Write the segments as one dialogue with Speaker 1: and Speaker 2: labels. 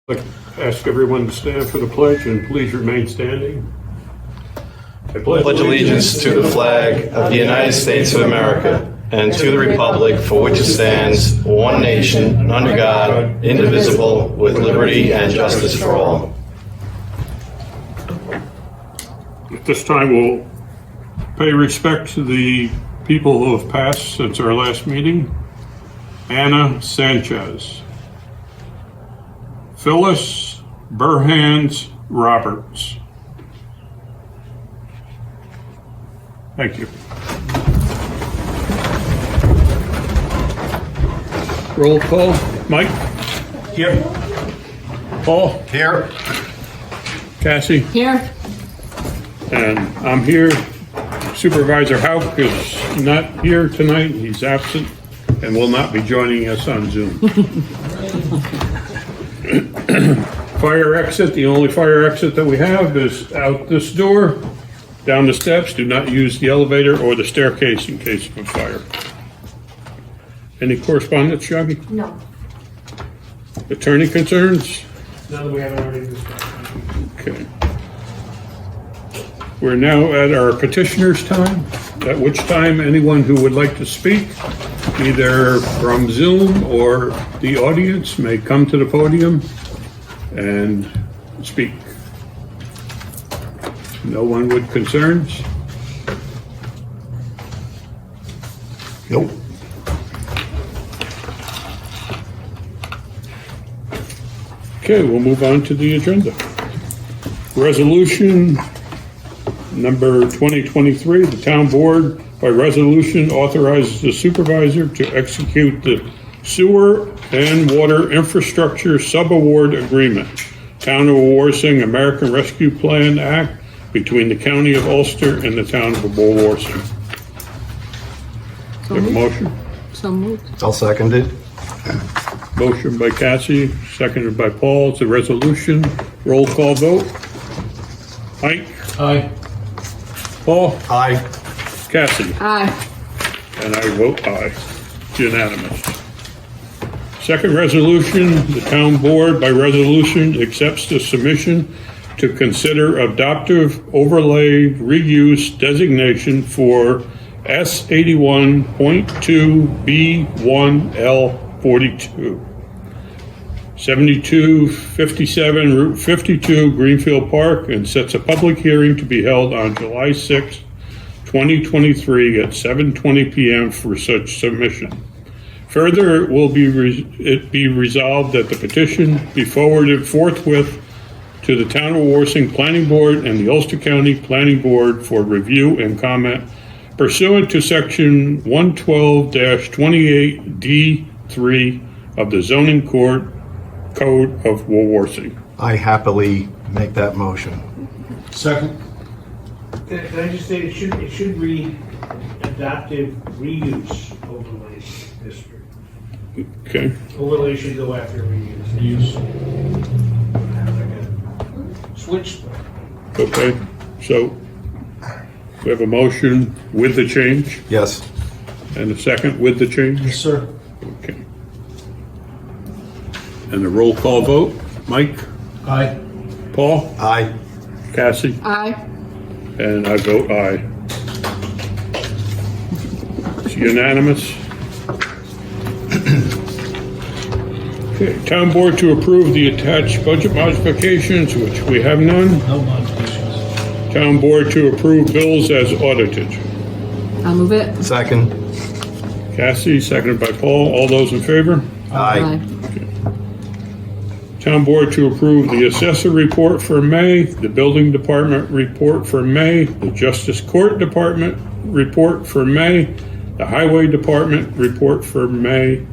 Speaker 1: I'd like to ask everyone to stand for the pledge and please remain standing. I
Speaker 2: Pledge allegiance to the flag of the United States of America and to the republic for which it stands, one nation, under God, indivisible, with liberty and justice for all.
Speaker 1: At this time, we'll pay respect to the people who have passed since our last meeting. Anna Sanchez. Phyllis Burhans Roberts. Thank you. Roll call. Mike?
Speaker 3: Here.
Speaker 1: Paul?
Speaker 3: Here.
Speaker 1: Cassie?
Speaker 4: Here.
Speaker 1: And I'm here. Supervisor Houck is not here tonight. He's absent and will not be joining us on Zoom. Fire exit. The only fire exit that we have is out this door, down the steps. Do not use the elevator or the staircase in case of a fire. Any correspondence, Shaggy?
Speaker 4: No.
Speaker 1: Attorney concerns?
Speaker 3: None that we haven't already discussed.
Speaker 1: Okay. We're now at our petitioner's time, at which time anyone who would like to speak, either from Zoom or the audience, may come to the podium and speak. No one with concerns?
Speaker 3: Nope.
Speaker 1: Okay, we'll move on to the agenda. Resolution number 2023, the town board by resolution authorizes the supervisor to execute the sewer and water infrastructure subaward agreement, Town of Wawarsing American Rescue Plan Act, between the County of Ulster and the Town of Wawarsing.
Speaker 4: So
Speaker 1: Have a
Speaker 4: moved.
Speaker 1: motion?
Speaker 4: So moved.
Speaker 3: I'll second it.
Speaker 1: Motion by Cassie, seconded by Paul. It's a resolution. Roll call vote. Mike?
Speaker 3: Aye.
Speaker 1: Paul?
Speaker 3: Aye.
Speaker 1: Cassie?
Speaker 4: Aye.
Speaker 1: And I vote aye. It's unanimous. Second resolution, the town board by resolution accepts the submission to consider adoptive overlay reuse designation for S81.2B1L42. 7257 Route 52 Greenfield Park, and sets a public hearing to be held on July 6, 2023 at 7:20 p.m. for such submission. Further, it will be resolved that the petition be forwarded forthwith to the Town of Wawarsing Planning Board and the Ulster County Planning Board for review and comment pursuant to Section 112-28D3 of the Zoning Code of Wawarsing.
Speaker 3: I happily make that motion.
Speaker 5: Second. Can I just say, it should read adaptive reuse overlay district.
Speaker 1: Okay,
Speaker 5: Overlay should go after reuse. Reuse. Switch.
Speaker 1: okay. So we have a motion with the change
Speaker 3: Yes.
Speaker 1: and a second with the change?
Speaker 5: Yes, sir.
Speaker 1: Okay. And the roll call vote. Mike?
Speaker 5: Aye.
Speaker 1: Paul?
Speaker 3: Aye.
Speaker 1: Cassie?
Speaker 4: Aye.
Speaker 1: And I vote aye. It's unanimous. Okay, town board to approve the attached budget modifications, which we have none.
Speaker 5: No modifications.
Speaker 1: Town board to approve bills as audited.
Speaker 4: I'll move it.
Speaker 3: Second.
Speaker 1: Cassie, seconded by Paul. All those in favor?
Speaker 3: Aye.
Speaker 1: Town board to approve the assessor report for May, the building department report for May, the justice court department report for May, the highway department report for May,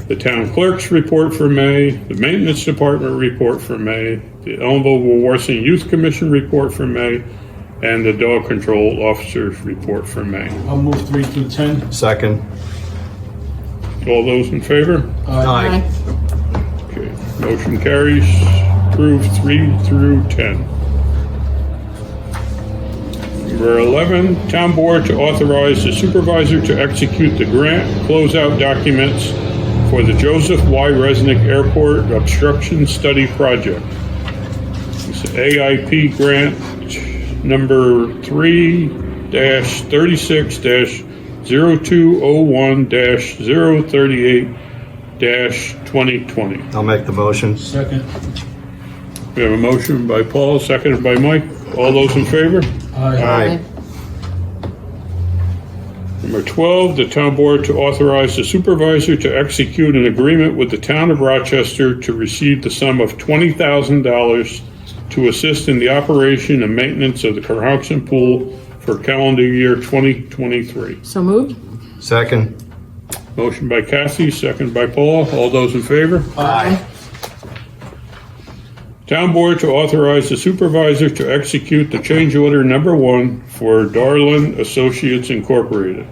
Speaker 1: the town clerk's report for May, the maintenance department report for May, the Elmville Wawarsing Youth Commission report for May, and the dog control officer's report for May.
Speaker 5: I'll move 3 through 10.
Speaker 3: Second.
Speaker 1: All those in favor?
Speaker 3: Aye.
Speaker 1: Okay, motion carries. Approved 3 through 10. Number 11, town board to authorize the supervisor to execute the grant closeout documents for the Joseph Y. Resnick Airport Obstruction Study Project. It's AIP grant number 3-36-0201-038-2020.
Speaker 3: I'll make the motion.
Speaker 5: Second.
Speaker 1: We have a motion by Paul, seconded by Mike. All those in favor?
Speaker 3: Aye.
Speaker 1: Number 12, the town board to authorize the supervisor to execute an agreement with the town of Rochester to receive the sum of $20,000 to assist in the operation and maintenance of the Cohasset Pool for calendar year 2023.
Speaker 4: So moved.
Speaker 3: Second.
Speaker 1: Motion by Cassie, second by Paul. All those in favor?
Speaker 4: Aye.
Speaker 1: Town board to authorize the supervisor to execute the change order number 1 for Darlin Associates Incorporated.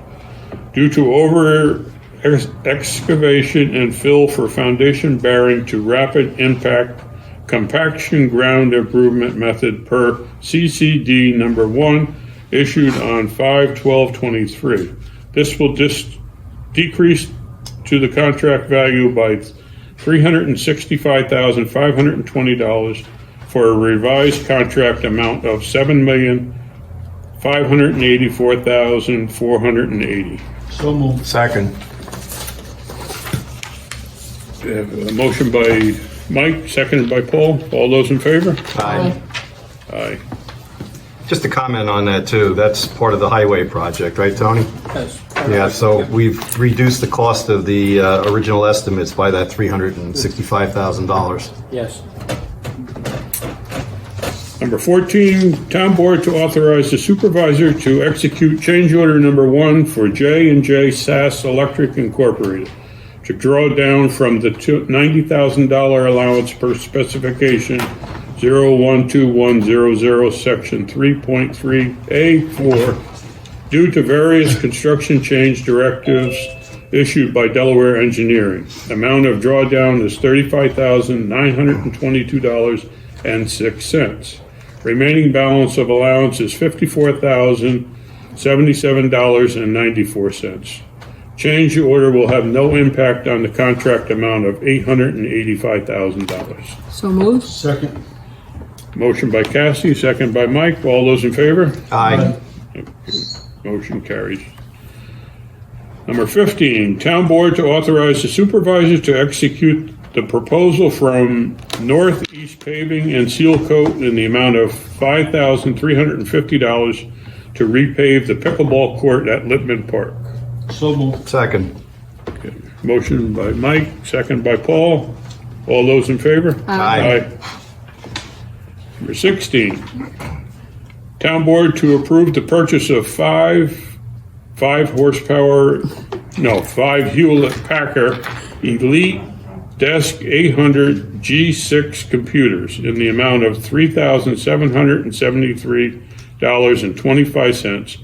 Speaker 1: Due to over excavation and fill for foundation bearing to rapid impact compaction ground improvement method per CCD number 1 issued on 5/12/23. This will decrease to the contract value by $365,520 for a revised contract amount of $7,584,480.
Speaker 5: So moved.
Speaker 3: Second.
Speaker 1: We have a motion by Mike, seconded by Paul. All those in favor?
Speaker 3: Aye.
Speaker 1: Aye.
Speaker 3: Just a comment on that too. That's part of the highway project, right, Tony?
Speaker 5: Yes.
Speaker 3: Yeah, so we've reduced the cost of the original estimates by that $365,000.
Speaker 5: Yes.
Speaker 1: Number 14, town board to authorize the supervisor to execute change order number 1 for J&J SAS Electric Incorporated to draw down from the $90,000 allowance per specification 012100 section 3.3A4 due to various construction change directives issued by Delaware Engineering. Amount of drawdown is $35,922.06. Remaining balance of allowance is $54,077.94. Change order will have no impact on the contract amount of $885,000.
Speaker 4: So moved.
Speaker 5: Second.
Speaker 1: Motion by Cassie, second by Mike. All those in favor?
Speaker 3: Aye.
Speaker 1: Motion carries. Number 15, town board to authorize the supervisor to execute the proposal from Northeast Paving and Seal Coat in the amount of $5,350 to repave the pickleball court at Lippman Park.
Speaker 5: So moved.
Speaker 3: Second.
Speaker 1: Motion by Mike, second by Paul. All those in favor?
Speaker 3: Aye.
Speaker 1: Number 16, town board to approve the purchase of five Hewlett Packard Elite Desk 800 G6 computers in the amount of $3,773.25,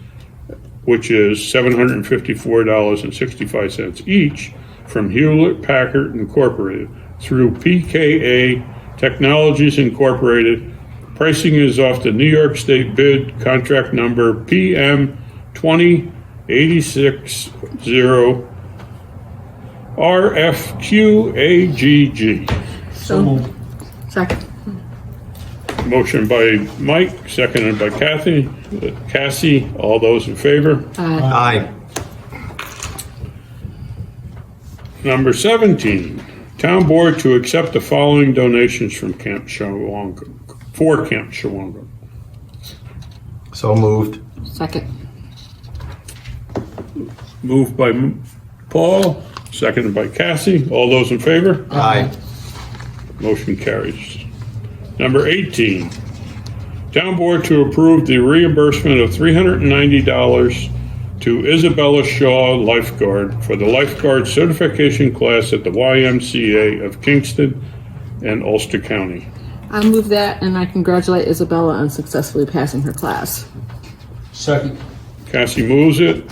Speaker 1: which is $754.65 each, from Hewlett Packard Incorporated through PKA Technologies Incorporated. Pricing is off the New York State bid contract number PM 20860 RFQAGG.
Speaker 5: So moved.
Speaker 4: Second.
Speaker 1: Motion by Mike, seconded by Cassie. All those in favor?
Speaker 3: Aye.
Speaker 1: Number 17, town board to accept the following donations from Camp Shawanga, for Camp Shawanga.
Speaker 3: So moved.
Speaker 4: Second.
Speaker 1: Moved by Paul, seconded by Cassie. All those in favor?
Speaker 3: Aye.
Speaker 1: Motion carries. Number 18, town board to approve the reimbursement of $390 to Isabella Shaw Lifeguard for the lifeguard certification class at the YMCA of Kingston and Ulster County.
Speaker 4: I move that, and I congratulate Isabella on successfully passing her class.
Speaker 5: Second.
Speaker 1: Cassie moves it.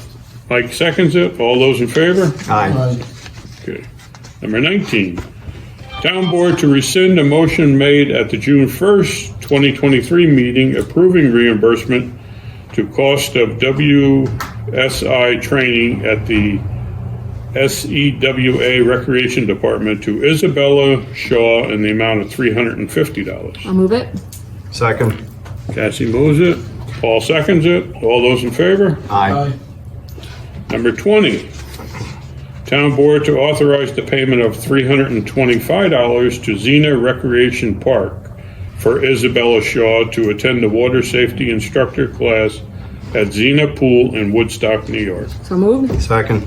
Speaker 1: Mike seconds it. All those in favor?
Speaker 3: Aye.
Speaker 1: Okay. Number 19, town board to rescind a motion made at the June 1st, 2023 meeting approving reimbursement to cost of WSI training at the SEWA Recreation Department to Isabella Shaw in the amount of $350.
Speaker 4: I'll move it.
Speaker 3: Second.
Speaker 1: Cassie moves it. Paul seconds it. All those in favor?
Speaker 3: Aye.
Speaker 1: Number 20, Town Board to authorize the payment of $325 to Xena Recreation Park for Isabella Shaw to attend the water safety instructor class at Xena Pool in Woodstock, New York.
Speaker 4: So moved.
Speaker 3: Second.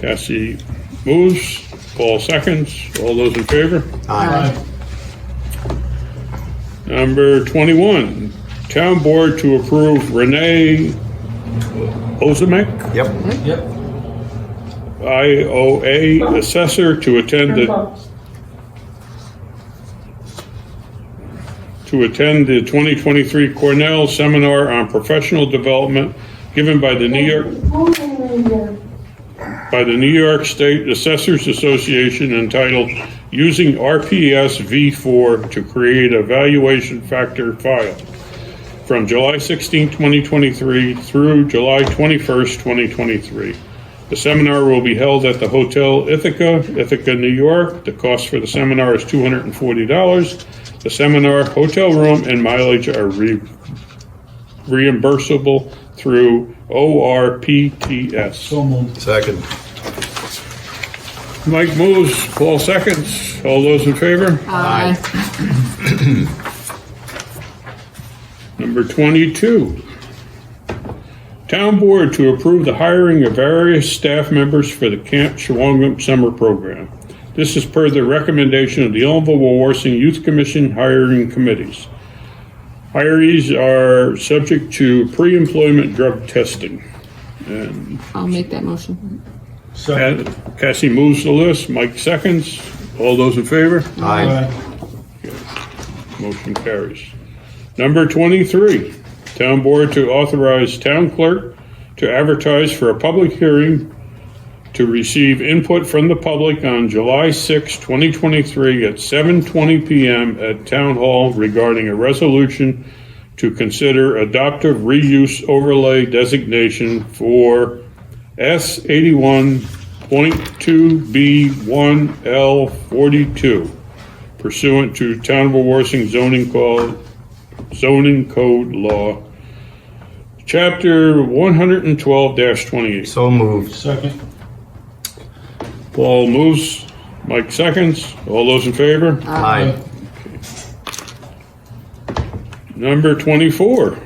Speaker 1: Cassie moves. Paul seconds. All those in favor?
Speaker 3: Aye.
Speaker 1: Number 21, Town Board to approve Renee Ozimek,
Speaker 3: Yep.
Speaker 1: IOA Assessor, to attend the 2023 Cornell Seminar on Professional Development given by the New York State Assessors Association, entitled Using RPS V4 to Create a Valuation Factor File, from July 16, 2023 through July 21st, 2023. The seminar will be held at the Hotel Ithaca, New York. The cost for the seminar is $240. The seminar, hotel room, and mileage are reimbursable through ORPTS.
Speaker 6: So moved.
Speaker 3: Second.
Speaker 1: Mike moves, Paul seconds. All those in favor?
Speaker 4: Aye.
Speaker 1: Number 22, Town Board to approve the hiring of various staff members for the Camp Shawangunk Summer Program. This is per the recommendation of the Ellenville Wawarsing Youth Commission hiring committees. Hirees are subject to pre-employment drug testing. And
Speaker 4: I'll make that motion.
Speaker 6: Second.
Speaker 1: Cassie moves the list, Mike seconds. All those in favor?
Speaker 3: Aye.
Speaker 1: Motion carries. Number 23, Town Board to authorize Town Clerk to advertise for a public hearing to receive input from the public on July 6, 2023 at 7:20 p.m. at Town Hall regarding a resolution to consider adoptive reuse overlay designation for S81.2B1L42 pursuant to Town of Wawarsing Zoning Code Law, Chapter 112-28.
Speaker 3: So moved.
Speaker 6: Second.
Speaker 1: Paul moves, Mike seconds. All those in favor?
Speaker 3: Aye.
Speaker 1: Number 24,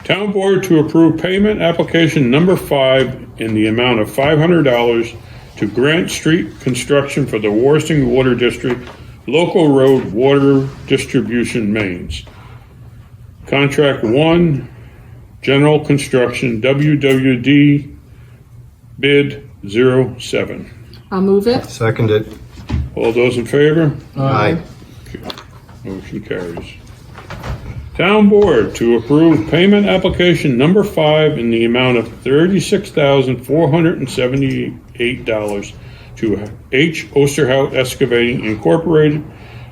Speaker 1: Town Board to approve payment application number 5 in the amount of $500 to Grant Street Construction for the Wawarsing Water District Local Road Water Distribution Mains. Contract 1, General Construction, WWD, bid 07.
Speaker 4: I'll move it.
Speaker 3: Seconded.
Speaker 1: All those in favor?
Speaker 3: Aye.
Speaker 1: Motion carries. Town Board to approve payment application number 5 in the amount of $36,478 to H. Osterhout Excavating Incorporated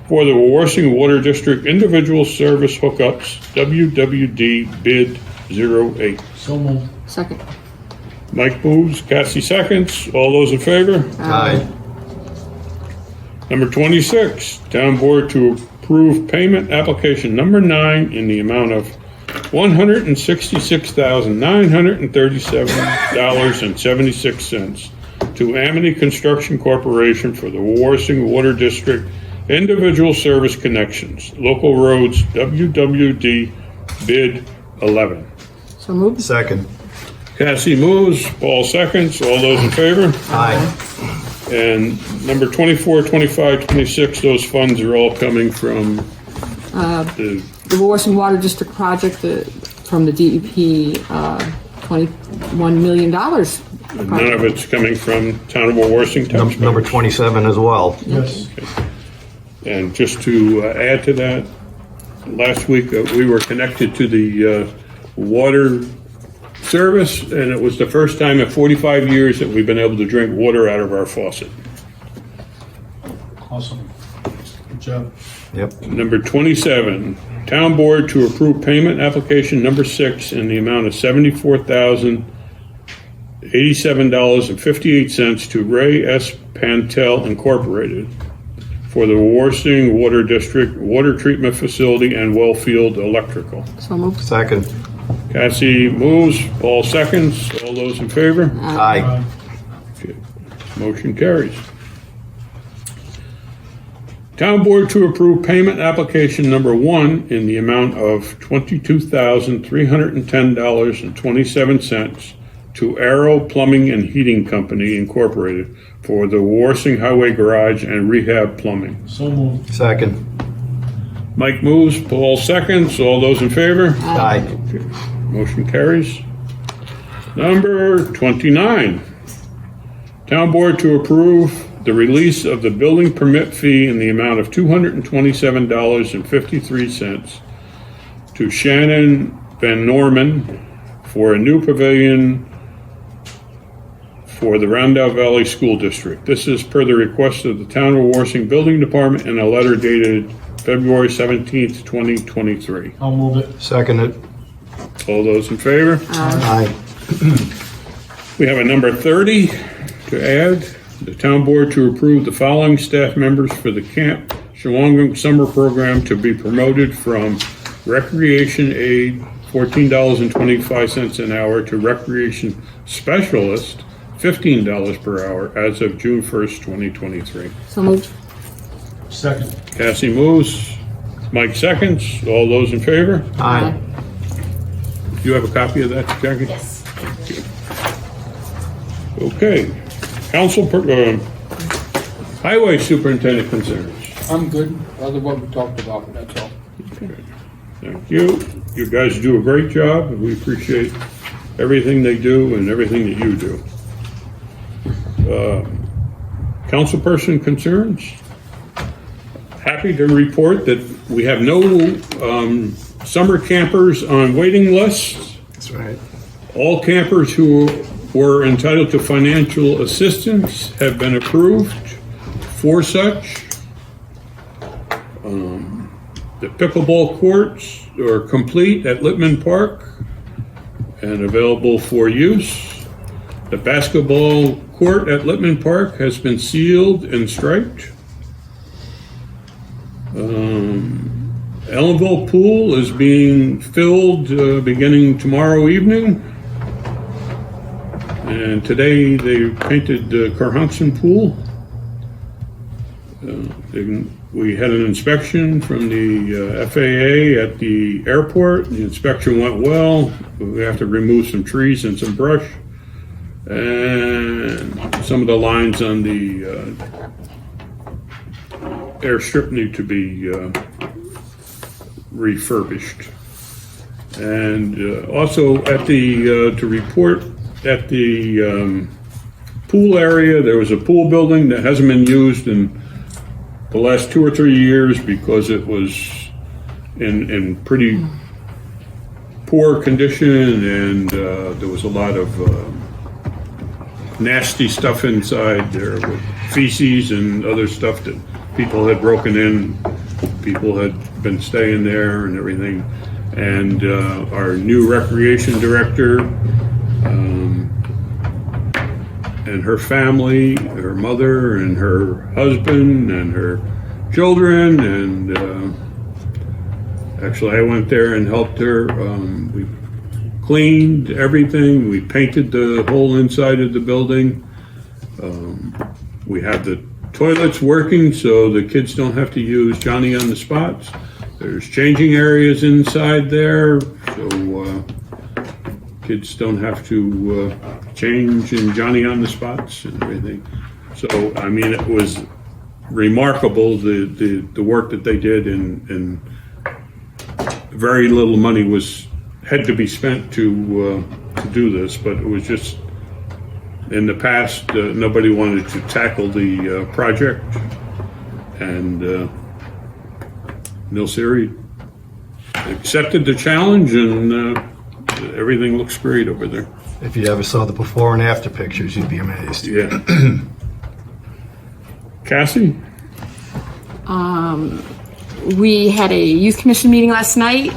Speaker 1: for the Wawarsing Water District Individual Service Hookups, WWD bid 08.
Speaker 6: So moved.
Speaker 4: Second.
Speaker 1: Mike moves, Cassie seconds. All those in favor?
Speaker 3: Aye.
Speaker 1: Number 26, Town Board to approve payment application number 9 in the amount of $166,937.76 to Amity Construction Corporation for the Wawarsing Water District Individual Service Connections, Local Roads, WWD, bid 11.
Speaker 4: So moved.
Speaker 3: Second.
Speaker 1: Cassie moves, Paul seconds. All those in favor?
Speaker 3: Aye.
Speaker 1: And number 24, 25, 26, those funds are all coming from the,
Speaker 4: The Wawarsing Water District project from the DEP, $21 million.
Speaker 1: none of it's coming from Town of Wawarsing taxpayers.
Speaker 3: Number 27 as well.
Speaker 6: Yes.
Speaker 1: And just to add to that, last week we were connected to the water service, and it was the first time in 45 years that we've been able to drink water out of our faucet.
Speaker 6: Awesome. Good job.
Speaker 3: Yep.
Speaker 1: Number 27, Town Board to approve payment application number 6 in the amount of $74,000 $87.58 to Ray S. Pantel Incorporated for the Wawarsing Water District Water Treatment Facility and Wellfield Electrical.
Speaker 4: So moved.
Speaker 3: Second.
Speaker 1: Cassie moves, Paul seconds. All those in favor?
Speaker 3: Aye.
Speaker 1: Okay. Motion carries. Town Board to approve payment application number 1 in the amount of $22,310.27 to Arrow Plumbing and Heating Company Incorporated for the Wawarsing Highway Garage and Rehab Plumbing.
Speaker 6: So moved.
Speaker 3: Second.
Speaker 1: Mike moves, Paul seconds. All those in favor?
Speaker 3: Aye.
Speaker 1: Motion carries. Number 29. Town Board to approve the release of the building permit fee in the amount of $227.53 to Shannon Van Norman for a new pavilion for the Roundout Valley School District. This is per the request of the Town of Wawarsing Building Department in a letter dated February 17th, 2023.
Speaker 6: I'll move it.
Speaker 3: Second it.
Speaker 1: All those in favor?
Speaker 3: Aye.
Speaker 1: We have a number 30 to add. The town board to approve the following staff members for the Camp Shawangunk Summer Program to be promoted from Recreation Aid, $14.25 an hour, to Recreation Specialist, $15 per hour, as of June 1st, 2023.
Speaker 4: So moved.
Speaker 6: Second.
Speaker 1: Cassie moves. Mike seconds. All those in favor?
Speaker 3: Aye.
Speaker 1: Do you have a copy of that, Jackie?
Speaker 7: Yes.
Speaker 1: Okay. Highway Superintendent concerns.
Speaker 8: I'm good, other than what we talked about, that's all.
Speaker 1: Thank you. You guys do a great job, and we appreciate everything they do and everything that you do. Councilperson concerns? Happy to report that we have no summer campers on waiting lists.
Speaker 3: That's right.
Speaker 1: All campers who were entitled to financial assistance have been approved for such. The pickleball courts are complete at Littman Park and available for use. The basketball court at Littman Park has been sealed and striped. Ellenville Pool is being filled beginning tomorrow evening. And today they painted the Carhunson Pool. We had an inspection from the FAA at the airport. The inspection went well. We have to remove some trees and some brush. And some of the lines on the airstrip need to be refurbished. And also at the, to report at the pool area, there was a pool building that hasn't been used in the last 2 or 3 years because it was in pretty poor condition, and there was a lot of nasty stuff inside there with feces and other stuff that people had broken in. People had been staying there and everything. And our new recreation director and her family, her mother and her husband and her children, and actually I went there and helped her. We cleaned everything. We painted the whole inside of the building. We have the toilets working so the kids don't have to use Johnny on the spots. There's changing areas inside there, so kids don't have to change in Johnny on the spots and everything. So, I mean, it was remarkable, the work that they did, and very little money had to be spent to do this, but it was just, in the past, nobody wanted to tackle the project, and Neil Siri accepted the challenge, and everything looks great over there.
Speaker 3: If you ever saw the before and after pictures, you'd be amazed.
Speaker 1: Yeah. Cassie?
Speaker 4: We had a youth commission meeting last night,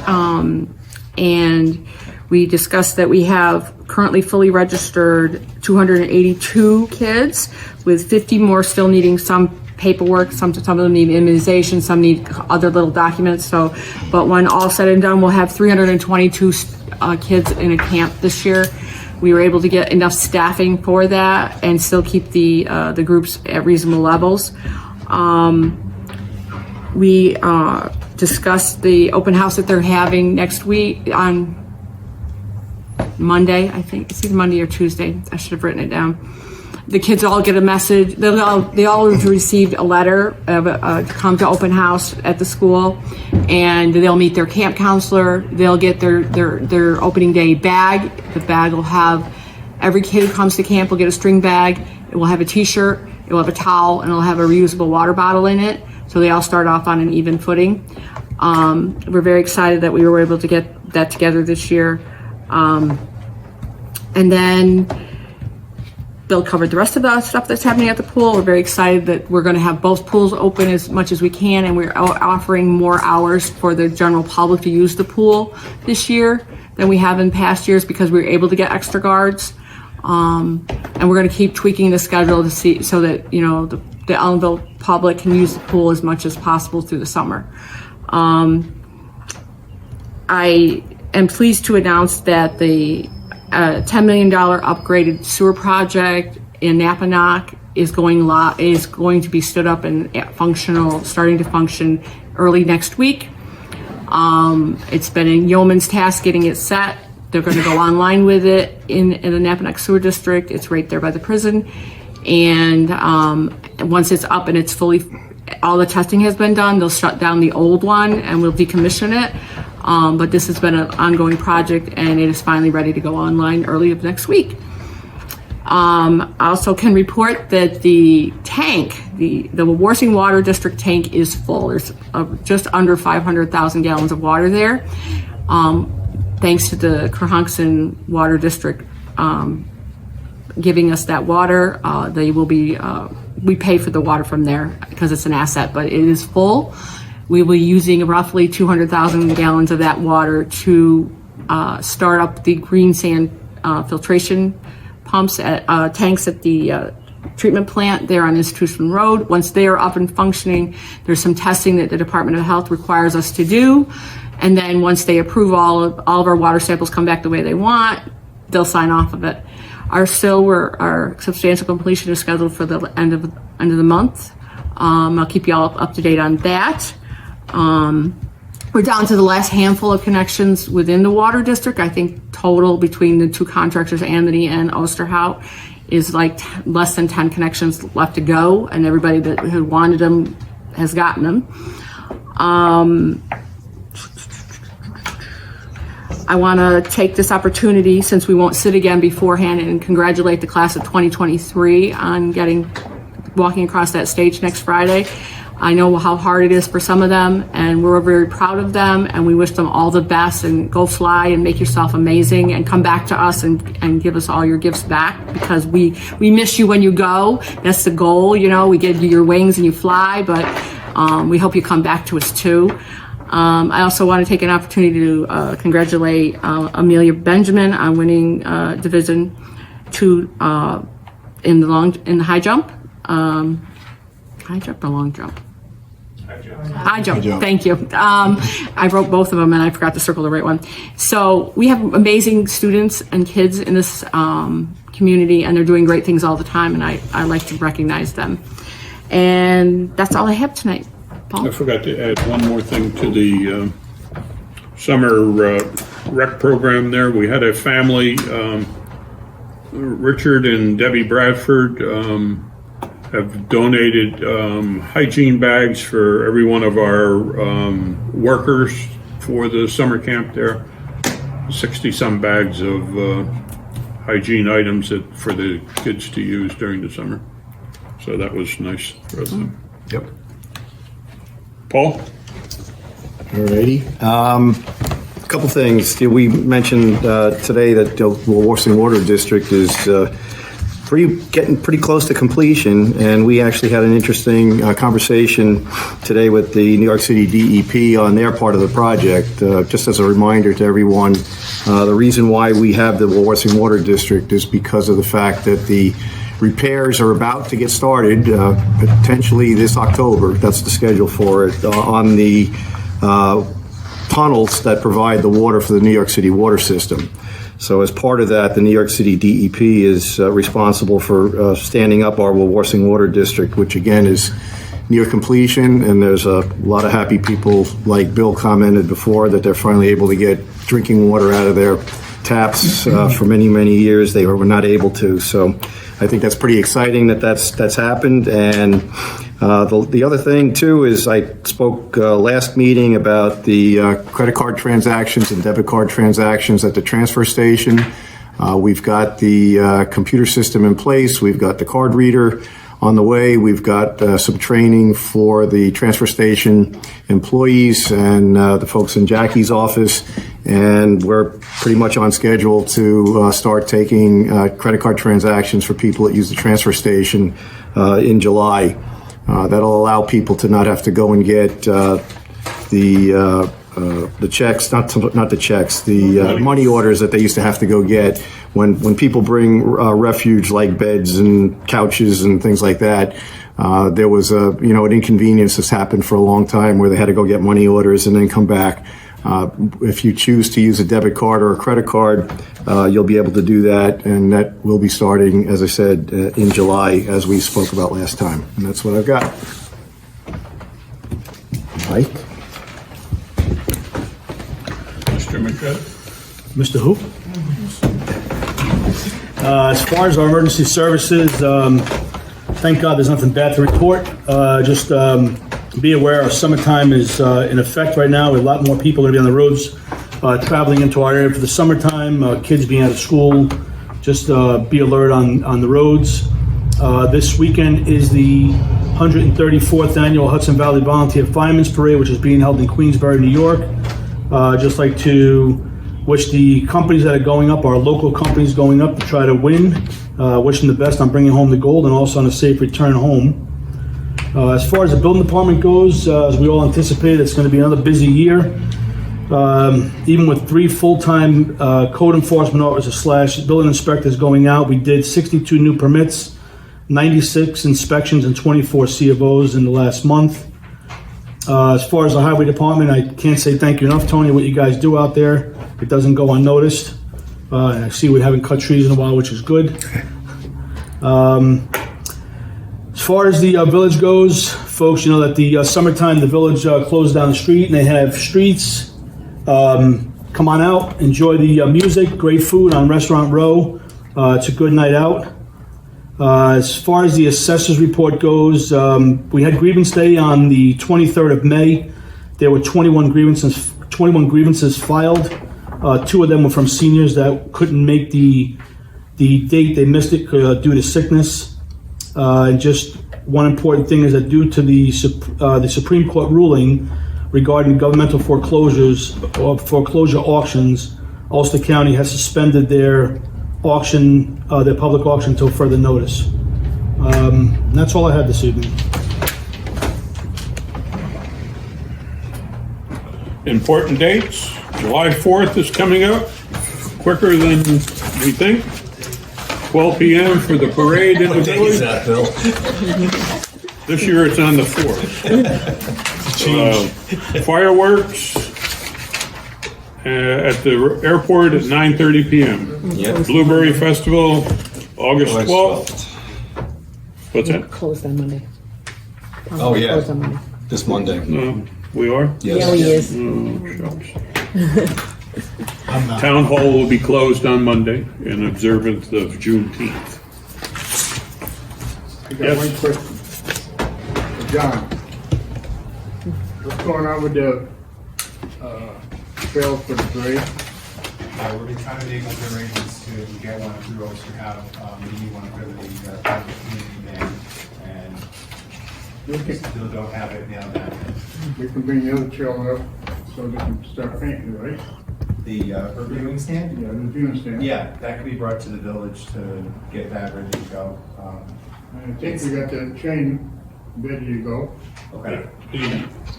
Speaker 4: and We discussed that we have currently fully registered 282 kids, with 50 more still needing some paperwork. Some of them need immunization, some need other little documents. But when all said and done, we'll have 322 kids in a camp this year. We were able to get enough staffing for that and still keep the groups at reasonable levels. We discussed the open house that they're having next week on Monday, I think. It's either Monday or Tuesday. I should have written it down. The kids all get a message. They all received a letter of come to open house at the school, and they'll meet their camp counselor. They'll get their opening day bag. The bag will have, every kid who comes to camp will get a string bag. It will have a t-shirt, it will have a towel, and it'll have a reusable water bottle in it. So they all start off on an even footing. We're very excited that we were able to get that together this year. And then Bill covered the rest of the stuff that's happening at the pool. We're very excited that we're going to have both pools open as much as we can, and we're offering more hours for the general public to use the pool this year than we have in past years because we were able to get extra guards. And we're going to keep tweaking the schedule to see so that, you know, the Ellenville public can use the pool as much as possible through the summer. I am pleased to announce that the $10 million upgraded sewer project in Napanock is going to be stood up and starting to function early next week. It's been a yeoman's task getting it set. They're going to go online with it in the Napanock Sewer District. It's right there by the prison. And once it's up and it's fully, all the testing has been done, they'll shut down the old one and we'll decommission it. But this has been an ongoing project, and it is finally ready to go online early of next week. I also can report that the tank, the Wawarsing Water District tank is full. There's just under 500,000 gallons of water there. Thanks to the Cohonson Water District giving us that water. They will be, we pay for the water from there because it's an asset, but it is full. We will be using roughly 200,000 gallons of that water to start up the green sand filtration pumps at tanks at the treatment plant there on Institution Road. Once they are up and functioning, there's some testing that the Department of Health requires us to do. And then once they approve all of our water samples come back the way they want, they'll sign off of it. Our substantial completion is scheduled for the end of the month. I'll keep you all up to date on that. We're down to the last handful of connections within the water district. I think total between the two contractors, Amity and Osterhout, is like less than 10 connections left to go, and everybody that who wanted them has gotten them. I want to take this opportunity, since we won't sit again beforehand, and congratulate the class of 2023 on walking across that stage next Friday. I know how hard it is for some of them, and we're very proud of them, and we wish them all the best, and go fly and make yourself amazing, and come back to us and give us all your gifts back, because we miss you when you go. That's the goal, you know, we give you your wings and you fly, but we hope you come back to us too. I also want to take an opportunity to congratulate Amelia Benjamin on winning Division 2 in the high jump. High jump or long jump? High jump. Thank you. I wrote both of them and I forgot to circle the right one. So we have amazing students and kids in this community, and they're doing great things all the time, and I like to recognize them. And that's all I have tonight. Paul?
Speaker 1: I forgot to add one more thing to the summer rec program there. We had a family, Richard and Debbie Bradford, have donated hygiene bags for every one of our workers for the summer camp there. 60-some bags of hygiene items for the kids to use during the summer. So that was nice for us.
Speaker 3: Yep.
Speaker 1: Paul?
Speaker 3: Alrighty. A couple things. We mentioned today that the Wawarsing Water District is getting pretty close to completion, and we actually had an interesting conversation today with the New York City DEP on their part of the project. Just as a reminder to everyone, the reason why we have the Wawarsing Water District is because of the fact that the repairs are about to get started, potentially this October. That's the schedule for it, on the tunnels that provide the water for the New York City water system. So as part of that, the New York City DEP is responsible for standing up our Wawarsing Water District, which again is near completion, and there's a lot of happy people, like Bill commented before, that they're finally able to get drinking water out of their taps. For many, many years they were not able to. So I think that's pretty exciting that that's happened. And the other thing too is I spoke last meeting about the credit card transactions and debit card transactions at the transfer station. We've got the computer system in place. We've got the card reader on the way. We've got some training for the transfer station employees and the folks in Jackie's office. And we're pretty much on schedule to start taking credit card transactions for people that use the transfer station in July. That'll allow people to not have to go and get the checks, not the checks, the money orders that they used to have to go get. When people bring refuge like beds and couches and things like that, there was an inconvenience that's happened for a long time where they had to go get money orders and then come back. If you choose to use a debit card or a credit card, you'll be able to do that, and that will be starting, as I said, in July, as we spoke about last time. And that's what I've got. Mike?
Speaker 1: Mr. McCutcheon?
Speaker 6: Mr. Who? As far as our emergency services, thank God there's nothing bad to report. Just be aware our summertime is in effect right now. A lot more people are going to be on the roads traveling into our area for the summertime, kids being out of school. Just be alert on the roads. This weekend is the 134th Annual Hudson Valley Volunteer Firemen's Parade, which is being held in Queensbury, New York. Just like to wish the companies that are going up, our local companies going up to try to win, wish them the best on bringing home the gold and also on a safe return home. As far as the building department goes, as we all anticipate, it's going to be another busy year. Even with 3 full-time code enforcement officers / building inspectors going out, we did 62 new permits, 96 inspections, and 24 C of Os in the last month. As far as the highway department, I can't say thank you enough, Tony, what you guys do out there. It doesn't go unnoticed. And I see we haven't cut trees in a while, which is good. As far as the village goes, folks, you know that the summertime, the village closed down the street and they have streets. Come on out, enjoy the music, great food on Restaurant Row. It's a good night out. As far as the assessor's report goes, we had grievance day on the 23rd of May. There were 21 grievances filed. 2 of them were from seniors that couldn't make the date. They missed it due to sickness. And just one important thing is that due to the Supreme Court ruling regarding governmental foreclosures or foreclosure auctions, Ulster County has suspended their auction, their public auction until further notice. That's all I had this evening.
Speaker 1: Important dates. July 4th is coming up, quicker than we think. 12 p.m. for the parade in the village. This year it's on the 4th. Fireworks at the airport at 9:30 p.m.
Speaker 2: Yep.
Speaker 1: Blueberry Festival, August 12th. What's that?
Speaker 7: Closed on Monday.
Speaker 2: Oh, yeah.
Speaker 7: Closed on Monday.
Speaker 2: This Monday.
Speaker 1: We are?
Speaker 7: Yeah, he is.
Speaker 1: Oh, shucks. Town Hall will be closed on Monday in observance of Juneteenth.
Speaker 5: I got
Speaker 1: Yes.
Speaker 5: one question. John, what's going on with the trails for the parade?
Speaker 9: We're trying to make other arrangements to get one of the roads to have maybe one for the private community band, and we still don't have it nailed down.
Speaker 5: We can bring the other trail up so they can start painting, right?
Speaker 9: The reviewing stand?
Speaker 5: Yeah, the viewing stand.
Speaker 9: Yeah, that could be brought to the village to get that ready to go.
Speaker 5: I think we got the chain ready to go.
Speaker 9: Okay.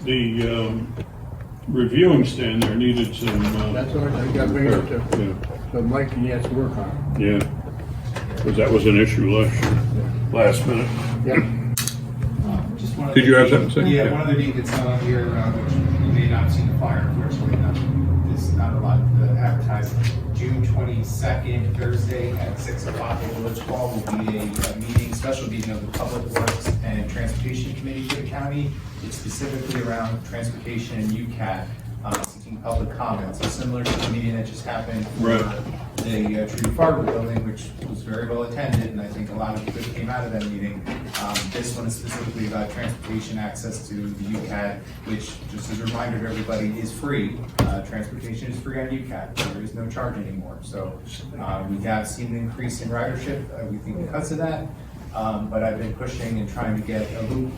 Speaker 1: The reviewing stand there needed some,
Speaker 5: That's all I got to bring it up to,
Speaker 1: yeah,
Speaker 5: so Mike he has to work on.
Speaker 1: yeah. Because that was an issue last minute.
Speaker 5: Yeah.
Speaker 9: Just one
Speaker 1: Did you have
Speaker 9: other-
Speaker 1: something to say?
Speaker 9: Yeah,
Speaker 1: Yeah.
Speaker 9: one other date that's not on here, which you may not have seen the flyer, unfortunately, there's not a lot advertised. June 22nd, Thursday at 6 o'clock at Village Hall will be a meeting, special meeting of the Public Works and Transportation Committee for the county. It's specifically around transportation and UCAT, seeking public comments. So similar to the meeting that just happened for
Speaker 1: Right.
Speaker 9: the Trudy Farber building, which was very well attended, and I think a lot of good came out of that meeting. This one is specifically about transportation access to the UCAT, which, just as a reminder to everybody, is free. Transportation is free on UCAT. There is no charge anymore. So we have seen an increase in ridership, we think because of that. But I've been pushing and trying to get a loop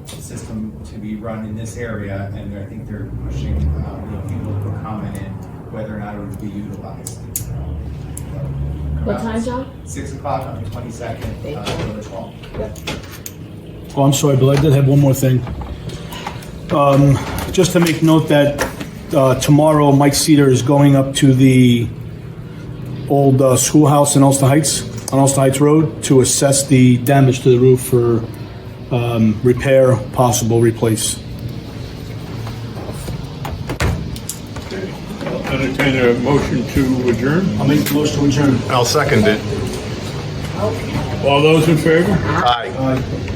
Speaker 9: system to be run in this area, and I think they're pushing people to put comment in whether or not it would be utilized.
Speaker 7: What time, John?
Speaker 9: 6 o'clock on the 22nd, Village Hall.
Speaker 6: Oh, I'm sorry, Bill, I did have one more thing. Just to make note that tomorrow, Mike Cedar is going up to the old schoolhouse in Ulster Heights, on Ulster Heights Road, to assess the damage to the roof for repair, possible replace.
Speaker 1: Entertain a motion to adjourn.
Speaker 6: I'll make the motion to adjourn.
Speaker 2: I'll second it.
Speaker 1: All those in favor?
Speaker 2: Aye.
Speaker 6: Aye.